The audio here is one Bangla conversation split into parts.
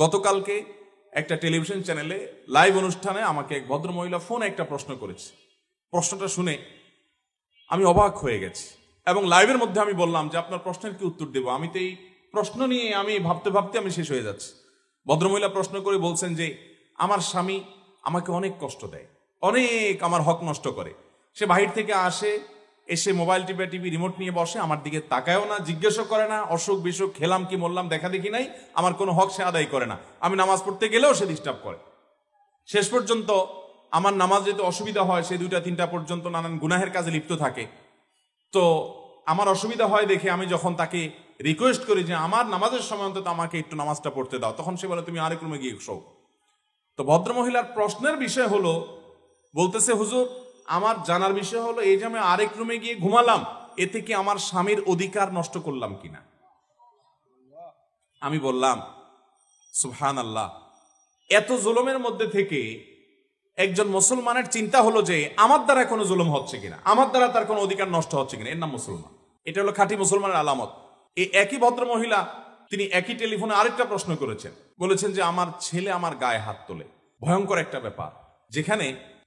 গতকালকে একটা টেলিভিশন চ্যানেলে লাইভ অনুষ্ঠানে আমাকে এক ভদ্রমহিলা ফোনে একটা প্রশ্ন করেছে। প্রশ্নটা শুনে আমি অবাক হয়ে গেছি এবং লাইভের মধ্যে আমি বললাম যে আপনার প্রশ্নের কি উত্তর দেব, আমি তো এই প্রশ্ন নিয়ে আমি ভাবতে ভাবতে আমি শেষ হয়ে যাচ্ছি। ভদ্রমহিলা প্রশ্ন করে বলছেন যে আমার স্বামী আমাকে অনেক কষ্ট দেয়, অনেক আমার হক নষ্ট করে। সে বাহির থেকে আসে, এসে মোবাইল টিভি রিমোট নিয়ে বসে, আমার দিকে তাকায়ও না, জিজ্ঞেসও করে না, অসুখ বিসুখ খেলাম কি মরলাম দেখা দেখি নাই, আমার কোনো হক সে আদায় করে না। আমি নামাজ পড়তে গেলেও সে ডিস্টার্ব করে। শেষ পর্যন্ত আমার নামাজ যেতে অসুবিধা হয়, সে 2টা-3টা পর্যন্ত নানান গুনাহের কাজে লিপ্ত থাকে। তো আমার অসুবিধা হয় দেখে আমি যখন তাকে রিকোয়েস্ট করি যে আমার নামাজের সময় অন্তত আমাকে একটু নামাজটা পড়তে দাও, তখন সে বলে তুমি আরেক রুমে গিয়ে শোও। তো ভদ্রমহিলার প্রশ্নের বিষয় হলো, বলতেছে হুজুর আমার জানার বিষয় হলো এই যে আমি আরেক রুমে গিয়ে ঘুমালাম, এতে কি আমার স্বামীর অধিকার নষ্ট করলাম কিনা। আমি বললাম সুবহানাল্লাহ, এত জুলুমের মধ্যে থেকে একজন মুসলমানের চিন্তা হলো যে আমার দ্বারা কোনো জুলুম হচ্ছে কিনা, আমার দ্বারা তার কোনো অধিকার নষ্ট হচ্ছে কিনা, এর নাম মুসলমান। এটা হলো খাঁটি মুসলমানের আলামত। এই একই ভদ্রমহিলা তিনি একই টেলিফোনে আরেকটা প্রশ্ন করেছেন, বলেছেন যে আমার ছেলে আমার গায়ে হাত তোলে। ভয়ঙ্কর একটা ব্যাপার,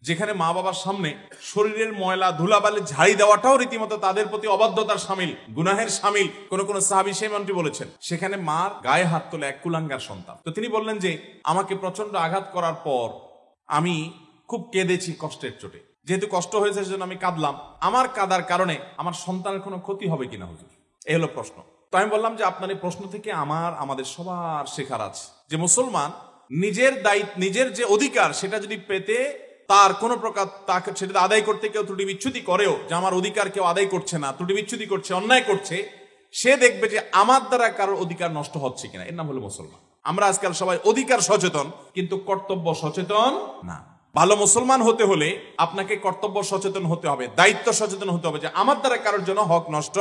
যেখানে মা বাবার সামনে শরীরের ময়লা ধুলাবালি ঝাড়ি দেওয়াটাও রীতিমতো তাদের প্রতি অবাধ্যতার সামিল, গুনাহের সামিল। কোন সাহাবী সেই মন্ত্রী বলেছেন, সেখানে মার গায়ে হাত তোলে এক কুলাঙ্গার সন্তান। তো তিনি বললেন যে আমাকে প্রচন্ড আঘাত করার পর আমি খুব কেঁদেছি কষ্টের চোটে, যেহেতু কষ্ট হয়েছে সেজন্য আমি কাঁদলাম। আমার কাঁদার কারণে আমার সন্তানের কোনো ক্ষতি হবে কিনা হুজুর, এই হলো প্রশ্ন। তো আমি বললাম যে আপনার এই প্রশ্ন থেকে আমাদের সবার শেখার আছে যে মুসলমান নিজের দায়িত্ব, নিজের যে অধিকার সেটা যদি পেতে তার কোনো প্রকার তাকে সেটা আদায় করতে কেউ ত্রুটি বিচ্ছুতি করেও, যে আমার অধিকার কেউ আদায় করছে না, ত্রুটি বিচ্ছুতি করছে, অন্যায় করছে, সে দেখবে যে আমার দ্বারা কারোর অধিকার নষ্ট হচ্ছে কিনা। এর নাম হলো মুসলমান। আমরা আজকাল সবাই অধিকার সচেতন কিন্তু কর্তব্য সচেতন না। ভালো মুসলমান হতে হলে আপনাকে কর্তব্য সচেতন হতে হবে, দায়িত্ব সচেতন হতে হবে, যে আমার দ্বারা কারোর জন্য হক নষ্ট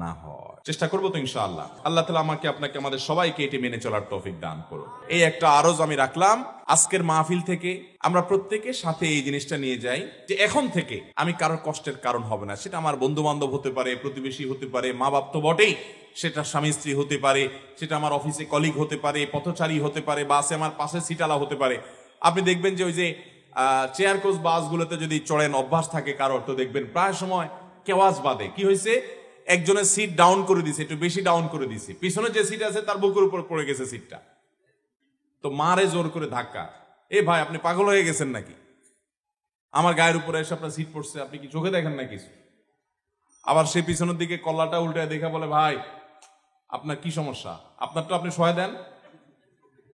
না হয়। চেষ্টা করবো তো ইনশাআল্লাহ। আল্লাহ তাআলা আমাকে আপনাকে আমাদের সবাইকে এটি মেনে চলার তৌফিক দান করুন। এই একটা আরজ আমি রাখলাম আজকের মাহফিল থেকে, আমরা প্রত্যেকের সাথে এই জিনিসটা নিয়ে যাই যে এখন থেকে আমি কারোর কষ্টের কারণ হবে না। সেটা আমার বন্ধু বান্ধব হতে পারে, প্রতিবেশী হতে পারে, মা বাপ তো বটেই, সেটা স্বামী স্ত্রী হতে পারে, সেটা আমার অফিসে কলিগ হতে পারে, পথচারী হতে পারে, বাসে আমার পাশে সিটালা হতে পারে। আপনি দেখবেন যে ওই যে চেয়ার কোচ বাসগুলোতে যদি চড়েন অভ্যাস থাকে কারোর, তো দেখবেন প্রায় সময় কেওয়াজ বাদে কি হয়েছে, একজনের সিট ডাউন করে দিছে, একটু বেশি ডাউন করে দিছে, পিছনে যে সিট আছে তার বুকের উপর পড়ে গেছে সিটটা, তো মারে জোর করে ধাক্কা। এ ভাই আপনি পাগল হয়ে গেছেন নাকি, আমার গায়ের উপরে এসে আপনার সিট পড়ছে, আপনি কি চোখে দেখেন না কিছু? আবার সে পিছনের দিকে কল্লাটা উল্টে দেখে বলে ভাই আপনার কি সমস্যা, আপনার তো আপনি সহায় দেন।